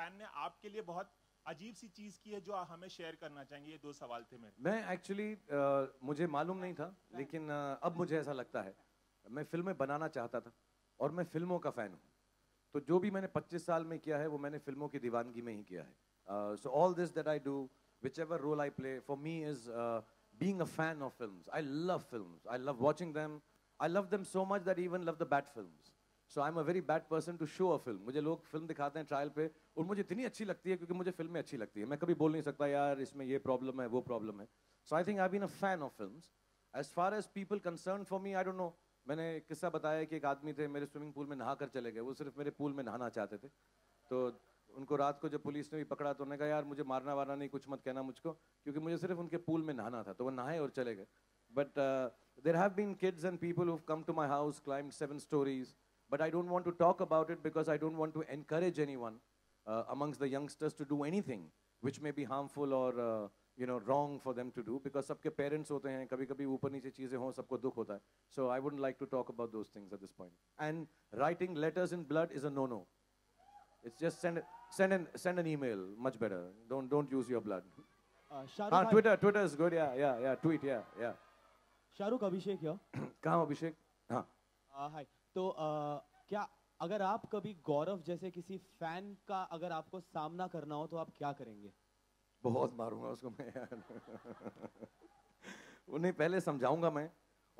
Fan ने आपके लिए बहुत अजीब सी चीज की है जो आप हमें शेयर करना चाहेंगे? ये 2 सवाल थे मेरे। मैं एक्चुअली मुझे मालूम नहीं था, लेकिन अब मुझे ऐसा लगता है, मैं फिल्में बनाना चाहता था और मैं फिल्मों का फ़ैन हूँ। तो जो भी मैंने 25 साल में किया है वो मैंने फिल्मों की दीवानगी में ही किया है। So all this that I do, whichever role I play, for me is being a fan of films. I love films. I love watching them. I love them so much that I even love the bad films. So I'm a very bad person to show a film. मुझे लोग film दिखाते हैं trial पे और मुझे इतनी अच्छी लगती है क्योंकि मुझे फिल्में अच्छी लगती है। मैं कभी बोल नहीं सकता यार इसमें ये प्रॉब्लम है वो प्रॉब्लम है। So I think I've been a fan of films. As far as people concerned for me, I don't know. मैंने एक किस्सा बताया कि एक आदमी थे मेरे स्विमिंग पूल में नहा कर चले गए। वो सिर्फ मेरे पूल में नहाना चाहते थे। तो उनको रात को जब पुलिस ने भी पकड़ा तो उन्होंने कहा यार मुझे मारना वारना नहीं, कुछ मत कहना मुझको, क्योंकि मुझे सिर्फ उनके पूल में नहाना था। तो वो नहाए और चले गए। But there have been kids and people who come to my house, climbed 7 stories, but I don't want to talk about it because I don't want to encourage anyone amongst the youngsters to do anything which may be harmful or wrong for them to do, because सबके parents होते हैं, कभी-कभी ऊपर नीचे चीजें हों, सबको दुख होता है। So I wouldn't like to talk about those things at this point. And writing letters in blood is a no-no. It's just send an email, much better. Don't use your blood. Shahrukh Twitter is good. Yeah. Tweet. Yeah. Shahrukh Abhishek here. कहाँ हो अभिषेक? हाँ. हाय तो क्या अगर आप कभी गौरव जैसे किसी फैन का अगर आपको सामना करना हो तो आप क्या करेंगे? बहुत मारूंगा उसको मैं यार। उन्हें पहले समझाऊंगा मैं।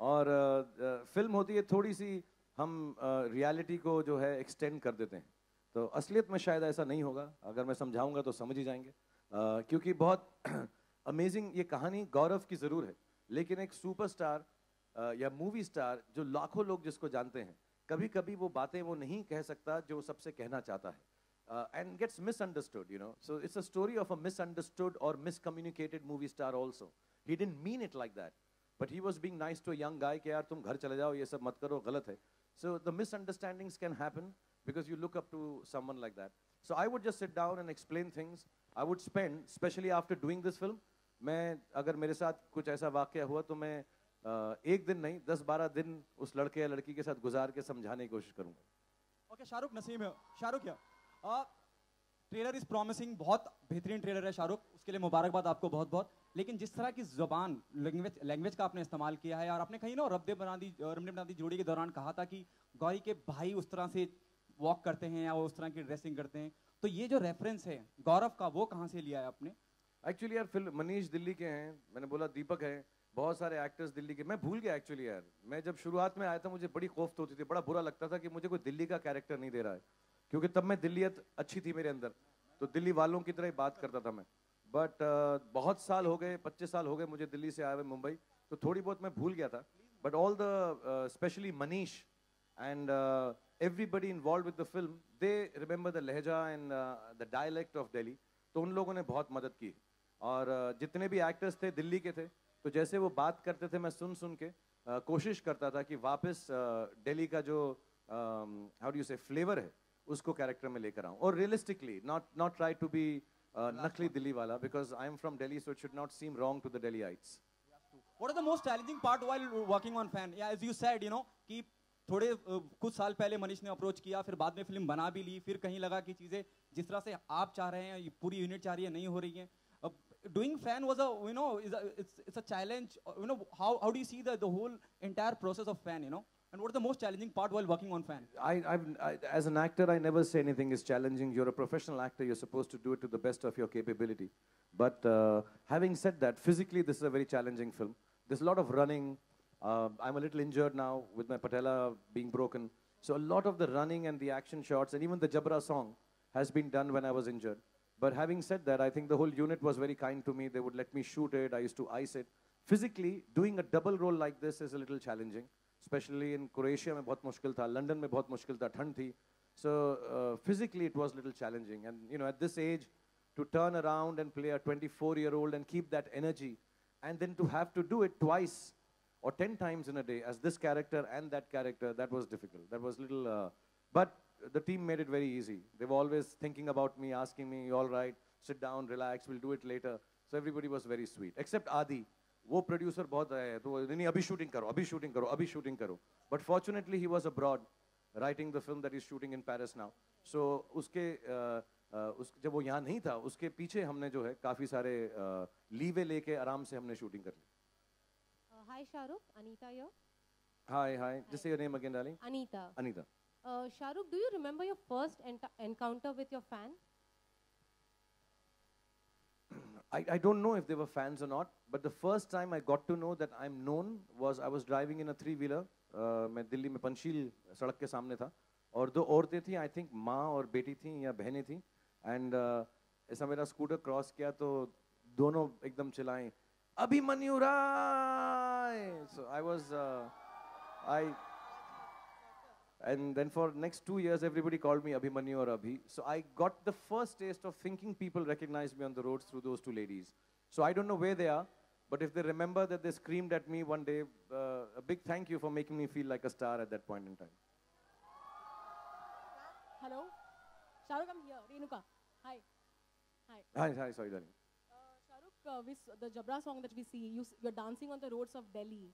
और फिल्म होती है थोड़ी सी, हम रियलिटी को जो है एक्सटेंड कर देते हैं। तो असलियत में शायद ऐसा नहीं होगा। अगर मैं समझाऊंगा तो समझ ही जाएंगे। क्योंकि बहुत अमेजिंग ये कहानी गौरव की ज़रूर है, लेकिन एक सुपरस्टार या मूवी स्टार जो लाखों लोग जिसको जानते हैं, कभी कभी वो बातें वो नहीं कह सकता जो सबसे कहना चाहता है, and gets misunderstood, you know. So it's a story of a misunderstood or miscommunicated movie star also. He didn't mean it like that, but he was being nice to a young guy कि यार तुम घर चले जाओ, ये सब मत करो, गलत है. So the misunderstandings can happen because you look up to someone like that. So I would just sit down and explain things. I would spend, especially after doing this film, मैं अगर मेरे साथ कुछ ऐसा वाक़या हुआ तो मैं एक दिन नहीं 10-12 दिन उस लड़के या लड़की के साथ गुजार के समझाने की कोशिश करूँगा। ओके शाहरुख नसीम है। शाहरुख क्या ट्रेलर इज प्रॉमिसिंग, बहुत बेहतरीन ट्रेलर है शाहरुख, उसके लिए मुबारकबाद आपको बहुत बहुत। लेकिन जिस तरह की ज़बान लैंग्वेज का आपने इस्तेमाल किया है, और आपने कहीं ना रमदे बनादी जोड़ी के दौरान कहा था कि गौरी के भाई उस तरह से वॉक करते हैं या वो उस तरह की ड्रेसिंग करते हैं, तो ये जो रेफरेंस है गौरव का वो कहाँ से लिया है आपने? एक्चुअली यार फिल्म मनीष दिल्ली के हैं, मैंने बोला दीपक है, बहुत सारे एक्टर्स दिल्ली के। मैं भूल गया एक्चुअली यार, मैं जब शुरुआत में आया था मुझे बड़ी खौफ होती थी, बड़ा बुरा लगता था कि मुझे कोई दिल्ली का कैरेक्टर नहीं दे रहा है, क्योंकि तब मैं दिल्लीयत अच्छी थी मेरे अंदर, तो दिल्ली वालों की तरह ही बात करता था मैं। बट बहुत साल हो गए, 25 साल हो गए मुझे दिल्ली से आए हुए मुंबई, तो थोड़ी बहुत मैं भूल गया था। But all the specially Manish and everybody involved with the film, they remember the लहजा and the dialect of Delhi, तो उन लोगों ने बहुत मदद की। और जितने भी एक्टर्स थे दिल्ली के थे, तो जैसे वो बात करते थे मैं सुन के कोशिश करता था कि वापस दिल्ली का जो how do you say flavour है उसको कैरेक्टर में लेकर आऊं, और realistically not try to be नकली दिल्ली वाला, because I am from Delhi, so it should not seem wrong to the Delhiites. What is the most challenging part while working on Fan? Yeah, as you said, you know, कि थोड़े कुछ साल पहले मनीष ने approach किया, फिर बाद में फिल्म बना भी ली, फिर कहीं लगा कि चीजें जिस तरह से आप चाह रहे हैं, पूरी यूनिट चाह रही है, नहीं हो रही है। Doing Fan was it's a challenge. You know, how do you see the whole entire process of Fan? You know, and what is the most challenging part while working on Fan? As an actor, I never say anything is challenging. You're a professional actor. You're supposed to do it to the best of your capability. But having said that, physically, this is a very challenging film. There's a lot of running. I'm a little injured now with my patella being broken. So a lot of the running and the action shots and even the Jabra song has been done when I was injured. But having said that, I think the whole unit was very kind to me. They would let me shoot it. I used to ice it. Physically, doing a double role like this is a little challenging. Especially in Croatia, mein bahut mushkil tha. London mein bahut mushkil tha. Thand thi. So physically, it was a little challenging. And you know, at this age, to turn around and play a 24-year-old and keep that energy, and then to have to do it twice or 10 times in a day as this character and that character, that was difficult. That was little, but the team made it very easy. They were always thinking about me, asking me, all right, sit down, relax, we'll do it later. So everybody was very sweet, except Adi. वो producer बहुत आया है, तो नहीं अभी shooting करो, अभी shooting करो, अभी शूटिंग करो. But fortunately he was abroad writing the film that he's shooting in Paris now. So उसके उस जब वो यहाँ नहीं था उसके पीछे हमने जो है काफ़ी सारे लीवे लेके आराम से हमने शूटिंग कर ली. Hi Shahrukh, Anita here. Hi, just say your name again, darling. Anita. Anita. Shahrukh, do you remember your first encounter with your fan? I don't know if they were fans or not, but the first time I got to know that I'm known was I was driving in a three-wheeler. मैं दिल्ली में पंचशील सड़क के सामने था और दो औरतें थी, आई थिंक माँ और बेटी थी या बहनें थी, एंड ऐसा मेरा स्कूटर क्रॉस किया तो दोनों एकदम चिल्लाएं अभिमन्यु राय. So I was and then for next 2 years everybody called me Abhimanyu or Abhi. So I got the first taste of thinking people recognized me on the roads through those two ladies. So I don't know where they are, but if they remember that they screamed at me one day, a big thank you for making me feel like a star at that point in time. Hello, Shahrukh, I'm here. Renuka, hi. Hi, sorry darling. Shahrukh, the Jabra song that we see, you're dancing on the roads of Delhi,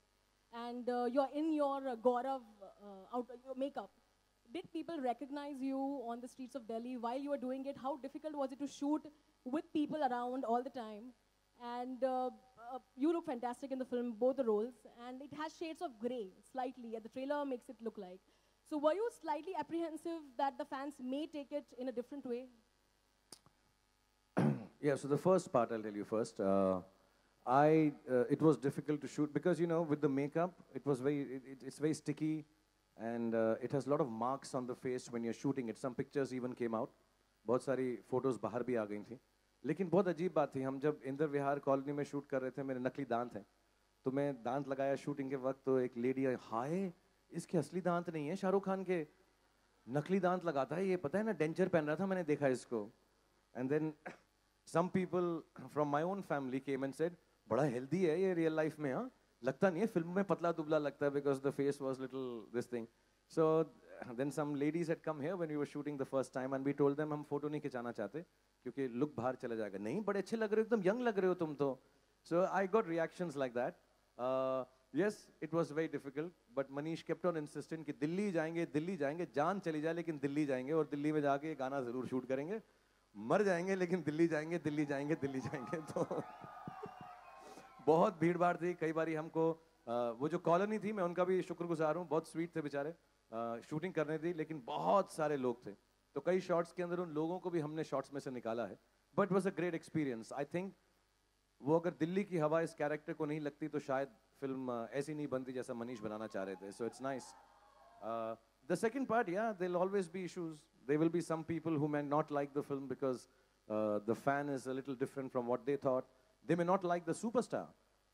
and you're in your Gaurav your makeup. Did people recognize you on the streets of Delhi while you were doing it? How difficult was it to shoot with people around all the time? And you look fantastic in the film, both the roles, and it has shades of grey, slightly, and the trailer makes it look like. So were you slightly apprehensive that the fans may take it in a different way? Yeah, so the first part I'll tell you first. It was difficult to shoot because, you know, with the makeup, it's very sticky, and it has a lot of marks on the face when you're shooting it. Some pictures even came out. बहुत सारी photos बाहर भी आ गई थी. लेकिन बहुत अजीब बात थी, हम जब इंदर विहार कॉलोनी में शूट कर रहे थे, मेरे नकली दांत हैं, तो मैं दांत लगाया शूटिंग के वक्त, तो एक लेडी आई, हाय इसके असली दांत नहीं है, शाहरुख खान के नकली दांत लगाता है, ये पता है ना, डेंचर पहन रहा था, मैंने देखा इसको. And then some people from my own family came and said, बड़ा healthy है ये real life में, हाँ लगता नहीं है, फिल्म में पतला दुबला लगता है, because the face was little this thing. So then some ladies had come here when we were shooting the first time, and we told them हम फोटो नहीं खिंचाना चाहते क्योंकि लुक बाहर चला जाएगा. नहीं, बड़े अच्छे लग रहे हो, एकदम यंग लग रहे हो तुम तो. So I got reactions like that. Yes, it was very difficult, but Manish kept on insisting कि दिल्ली जाएंगे, जान चली जाए लेकिन दिल्ली जाएंगे, और दिल्ली में जाके गाना जरूर शूट करेंगे, मर जाएंगे लेकिन दिल्ली जाएंगे. तो बहुत भीड़ भाड़ थी. कई बारी हमको वो जो कॉलोनी थी, मैं उनका भी शुक्रगुजार हूँ, बहुत स्वीट थे बेचारे, शूटिंग करने दी, लेकिन बहुत सारे लोग थे, तो कई शॉट्स के अंदर उन लोगों को भी हमने शॉट्स में से निकाला है. But was a great experience. I think वो अगर दिल्ली की हवा इस कैरेक्टर को नहीं लगती तो शायद फिल्म ऐसी नहीं बनती जैसा मनीष बनाना चाह रहे थे. So it's nice. The second part, yeah, there'll always be issues. There will be some people who may not like the film because the fan is a little different from what they thought. They may not like the superstar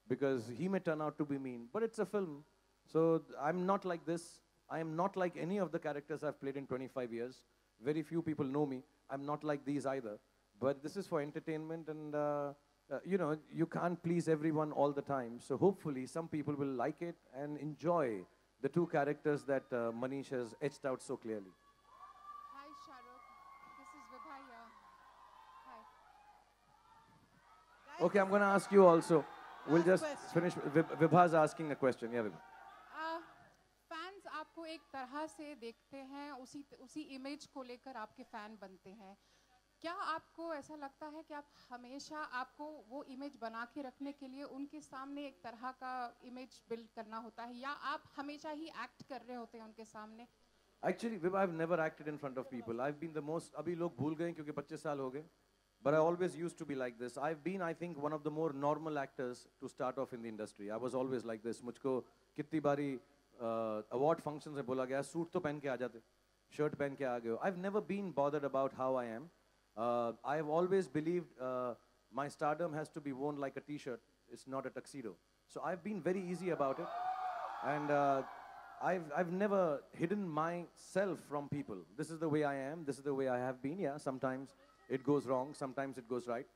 because he may turn out to be mean, but it's a film. So I'm not like this. I am not like any of the characters I've played in 25 years. Very few people know me. I'm not like these either. But this is for entertainment, and you know, you can't please everyone all the time. So hopefully some people will like it and enjoy the two characters that Manish has etched out so clearly. Hi, Shahrukh. This is Vibha here. Hi. Okay, I'm going to ask you also. We'll just question. finish. Vibha's asking a question. Yeah, Vibha. Fans आपको एक तरह से देखते हैं, उसी image को लेकर आपके फैन बनते हैं. क्या आपको ऐसा लगता है कि आप हमेशा आपको वो इमेज बना के रखने के लिए उनके सामने एक तरह का इमेज बिल्ड करना होता है, या आप हमेशा ही एक्ट कर रहे होते हैं उनके सामने? Actually, Vibha, I've never acted in front of people. I've been the most. अभी लोग भूल गए क्योंकि 25 साल हो गए. But I always used to be like this. I've been, I think, one of the more normal actors to start off in the industry. I was always like this. मुझको कितनी बारी award functions में बोला गया, suit तो पहन के आ जाते, शर्ट पहन के आ गए हो. I've never been bothered about how I am. I have always believed my stardom has to be worn like a t-shirt. It's not a tuxedo. So I've been very easy about it. And I've never hidden myself from people. This is the way I am. This is the way I have been. Yeah, sometimes it goes wrong. Sometimes it goes right.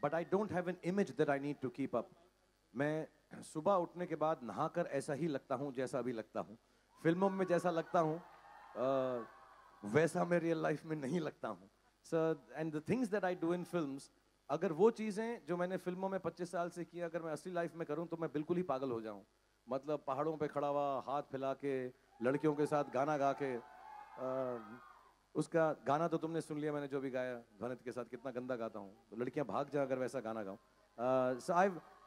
But I don't have an image that I need to keep up. मैं सुबह उठने के बाद नहाकर ऐसा ही लगता हूँ जैसा अभी लगता हूँ. फिल्मों में जैसा लगता हूँ वैसा मैं रियल लाइफ में नहीं लगता हूँ. So, and the things that I do in films, अगर वो चीज़ें जो मैंने फिल्मों में 25 साल से की अगर मैं असली लाइफ में करूँ तो मैं बिल्कुल ही पागल हो जाऊँ. मतलब पहाड़ों पे खड़ा हुआ, हाथ फैला के, लड़कियों के साथ गाना गा के, उसका गाना तो तुमने सुन लिया, मैंने जो भी गाया ध्वनित के साथ, कितना गंदा गाता हूँ, तो लड़कियां भाग जाए अगर वैसा गाना गाऊं. So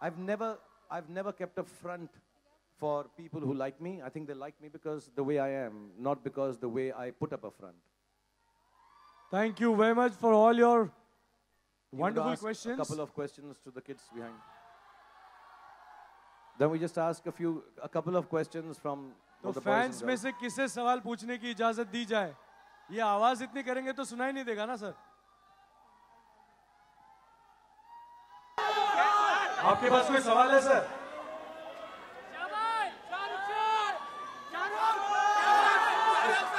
I've never kept a front for people who like me. I think they like me because the way I am, not because the way I put up a front. Thank you very much for all your You would wonderful ask questions. A couple of questions to the kids behind. Then we just ask a couple of questions from तो the boys and fans में girls. से किसे सवाल पूछने की इजाजत दी जाए? ये आवाज इतनी करेंगे तो सुनाई नहीं देगा ना सर. आपके पास कोई सवाल है sir?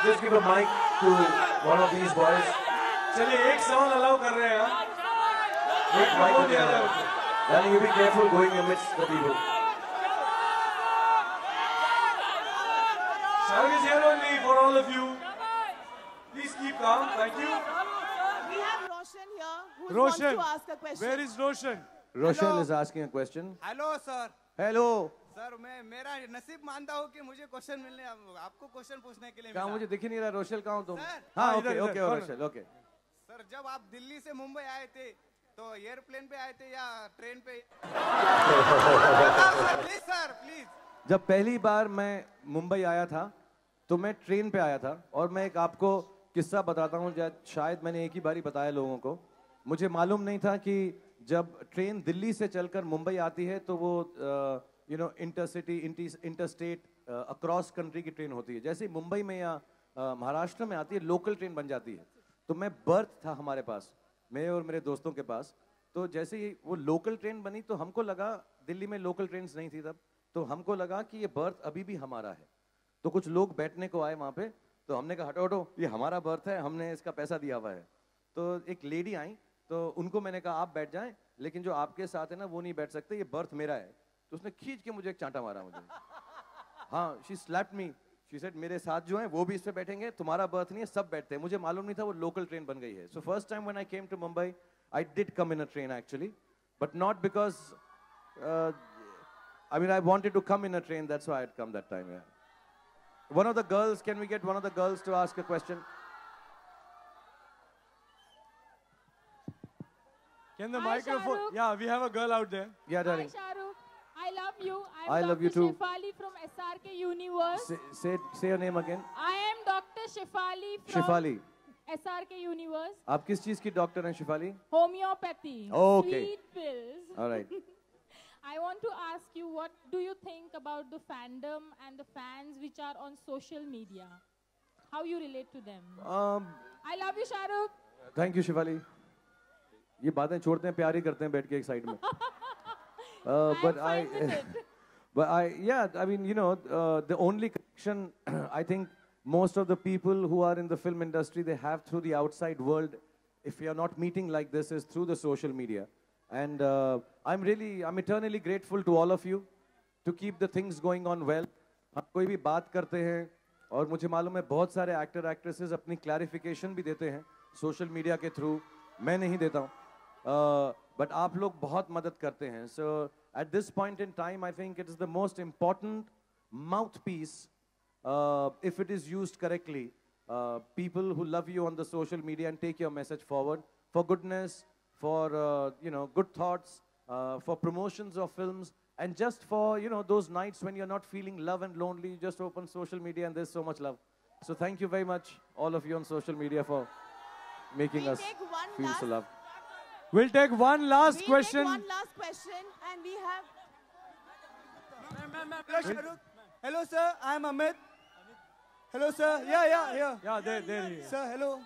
Just give a mic to one of these boys. चलिए एक सवाल अलाउ कर रहे हैं. Take mic to the other. Then you be careful going amidst the people. Shahrukh is here only for all of you. Please keep calm. Thank you. We have Roshan here who wants Roshan, to ask a question. where is Roshan? Rochelle is asking a question. Hello sir. Hello. Sir मैं मेरा नसीब मानता हूँ कि मुझे question मिलने आपको question पूछने के लिए कहाँ मिला. मुझे दिख ही नहीं रहा. रोशेल कहाँ हो तुम? सर. हाँ, इधर, ओके इधर, ओके कौन? Rochelle, okay. सर जब आप दिल्ली से मुंबई आए थे तो एयरप्लेन पे आए थे या ट्रेन पे? Please sir please. जब पहली बार मैं मुंबई आया था तो मैं ट्रेन पे आया था, और मैं एक आपको किस्सा बताता हूँ, शायद मैंने एक ही बारी बताया लोगों को. मुझे मालूम नहीं था कि जब ट्रेन दिल्ली से चलकर मुंबई आती है तो वो इंटरसिटी इंटरस्टेट अक्रॉस कंट्री की ट्रेन होती है. जैसे ही मुंबई में या महाराष्ट्र में आती है लोकल ट्रेन बन जाती है. तो मैं बर्थ था हमारे पास, मैं और मेरे दोस्तों के पास. तो जैसे ही वो लोकल ट्रेन बनी तो हमको लगा, दिल्ली में लोकल ट्रेन नहीं थी तब, तो हमको लगा कि ये बर्थ अभी भी हमारा है. तो कुछ लोग बैठने को आए वहाँ पे, तो हमने कहा हटो हटो, ये हमारा बर्थ है, हमने इसका पैसा दिया हुआ है. तो एक लेडी आई, तो उनको मैंने कहा आप बैठ जाएं, लेकिन जो आपके साथ है ना वो नहीं बैठ सकते, ये बर्थ मेरा है. तो उसने खींच के मुझे एक चांटा मारा मुझे. हाँ, she slapped me. She said मेरे साथ जो हैं वो भी इस पे बैठेंगे, तुम्हारा बर्थ नहीं है, सब बैठते हैं. मुझे मालूम नहीं था वो लोकल ट्रेन बन गई है. So first time when I came to Mumbai I did come in a train actually, but not because I mean I wanted to come in a train, that's why I'd come that time. Yeah. One of the girls, can we get one of the girls to ask a question? Can the Hi, microphone? Shahrukh. Yeah, we have a girl out there. Yeah, Hi darling. Shahrukh, I love you. I love you too. Shefali from SRK Universe. Say your name again. I am Dr. Shefali from Shefali. SRK Universe. आप किस चीज की doctor हैं Shifali? Homeopathy. Okay. Sweet pills. All right. I want to ask you, what do you think about the fandom and the fans which are on social media? How you relate to them? I love you, Shahrukh. Thank you Shifali. ये बातें छोड़ते हैं, प्यार ही करते हैं बैठ के एक साइड में. But I mean, you know, the only connection I think most of the people who are in the film industry, they have through the outside world, if you're not meeting like this, is through the social media. And I'm eternally grateful to all of you to keep the things going on well. हम कोई भी बात करते हैं, और मुझे मालूम है बहुत सारे एक्टर एक्ट्रेसेस अपनी क्लैरिफिकेशन भी देते हैं सोशल मीडिया के थ्रू. मैं नहीं देता हूँ, बट आप लोग बहुत मदद करते हैं. सो at this point in time, I think it is the most important mouthpiece, if it is used correctly. People who love you on the social media and take your message forward for goodness, for good thoughts, for promotions of films, and just for those nights when you're not feeling love and lonely, you just open social media and there's so much love. So thank you very much, all of you on social media, for making us feel so loved. We'll take one last question. One last question, and we have. Hello Shahrukh. Hello sir, I am Amit. Hello sir. Yeah. Yeah, there he is. Sir, hello.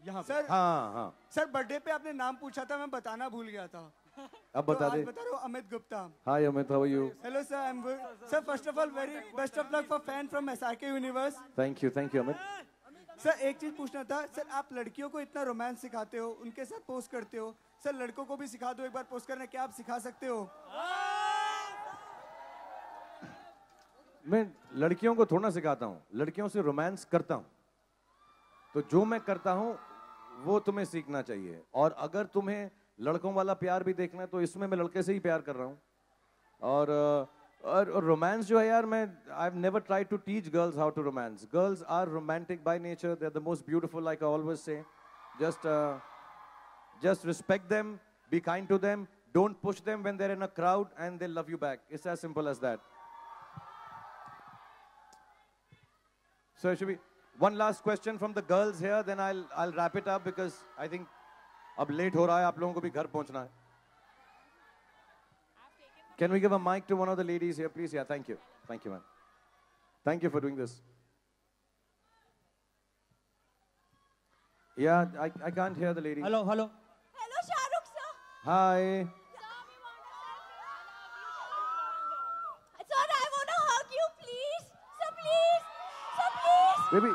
यहाँ पे. Sir हाँ. Sir birthday पे आपने नाम पूछा था, मैं बताना भूल गया था. अब बता दे. बता रहा हूँ, Amit Gupta. Hi Amit, how are you? Hello sir, I'm good. Sir, first of all, very best of luck for fan from SRK Universe. Thank you Amit. Sir एक चीज पूछना था. सर आप लड़कियों को इतना रोमांस सिखाते हो, उनके साथ पोस्ट करते हो. सर लड़कों को भी सिखा दो एक बार पोस्ट करना, क्या आप सिखा सकते हो? मैं लड़कियों को थोड़ा सिखाता हूँ, लड़कियों से रोमांस करता हूँ. तो जो मैं करता हूँ वो तुम्हें सीखना चाहिए. और अगर तुम्हें लड़कों वाला प्यार भी देखना है तो इसमें मैं लड़के से ही प्यार कर रहा हूँ. और और रोमांस जो है यार, मैं I've never tried to teach girls how to romance. Girls are romantic by nature. They're the most beautiful, like I always say. Just respect them, be kind to them, don't push them when they're in a crowd, and they'll love you back. It's as simple as that. So it should be one last question from the girls here, then I'll wrap it up because I think अब late हो रहा है, आप लोगों को भी घर पहुंचना है. Can we give a mic to one of the ladies here, please? Yeah, thank you. Thank you, man. Thank you for doing this. Yeah, I can't hear the lady. Hello. Hello, Shahrukh sir. Hi. Sir, I want to hug you, please. Sir, please. Sir, please. Baby,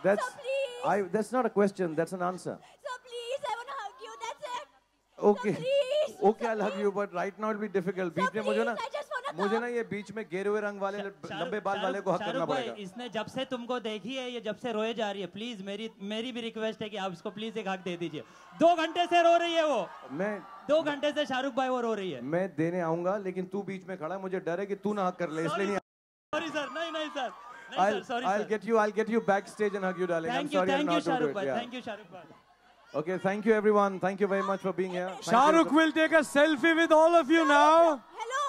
that's Sir, please. that's not a question, that's an answer. Sir, please, I want to hug you. That's it. Okay. Sir, please. Okay, I'll hug you, but right now it'll be difficult. बीच में मुझे ना I just want to मुझे ना ये बीच में गेरे हुए रंग वाले लंबे बाल वाले को हक करना शाहरुख भाई, पड़ेगा. इसने जब से तुमको देखी है, ये जब से रोए जा रही है, प्लीज मेरी भी रिक्वेस्ट है कि आप इसको प्लीज एक हक दे दीजिए. 2 घंटे से रो रही है वो. मैं 2 घंटे से शाहरुख भाई वो रो रही है. मैं देने आऊंगा, लेकिन तू बीच में खड़ा है, मुझे डर है कि तू ना हक कर ले, इसलिए नहीं. सॉरी सर, नहीं sir. I'll get you backstage and hug you, darling. I'm sorry I'm Thank you, not able to do Shahrukh it. bhai. Yeah. Thank you, Shahrukh bhai. Okay, thank you everyone. Thank you very much for being here. Thank Shahrukh you. will take a selfie with all of you now. Hello.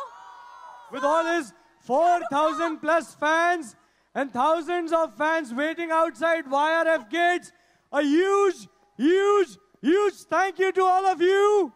With all his 4,000 plus fans and thousands of fans waiting outside YRF gates. A huge thank you to all of you.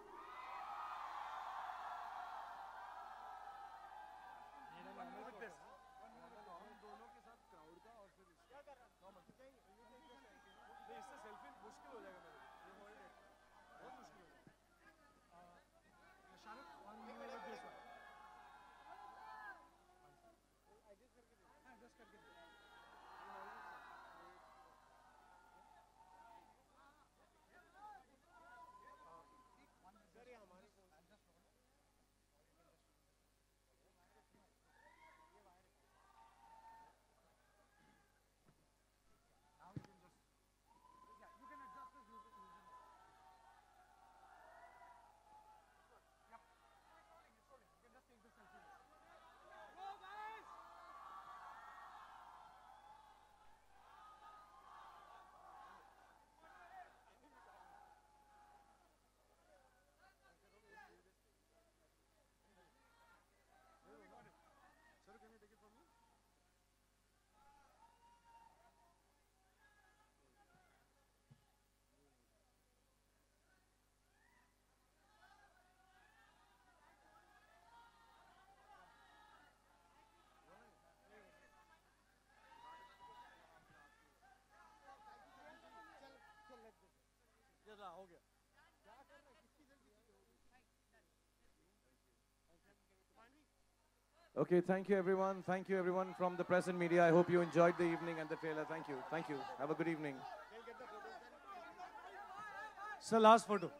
Okay, thank you everyone. Thank you everyone from the press and media. I hope you enjoyed the evening and the trailer. Thank you. Thank you. Have a good evening. Sir, last photo.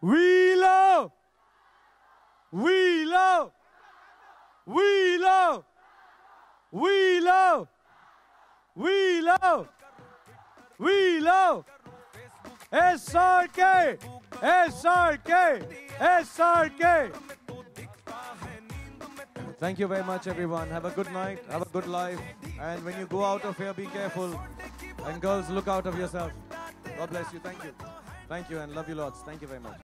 We love. We love. We love. We love. We love. We love. SRK. SRK. SRK. Thank you very much everyone. Have a good night. Have a good life. And when you go out of here, be careful. And girls, look out of yourself. God bless you. Thank you. Thank you and love you lots. Thank you very much.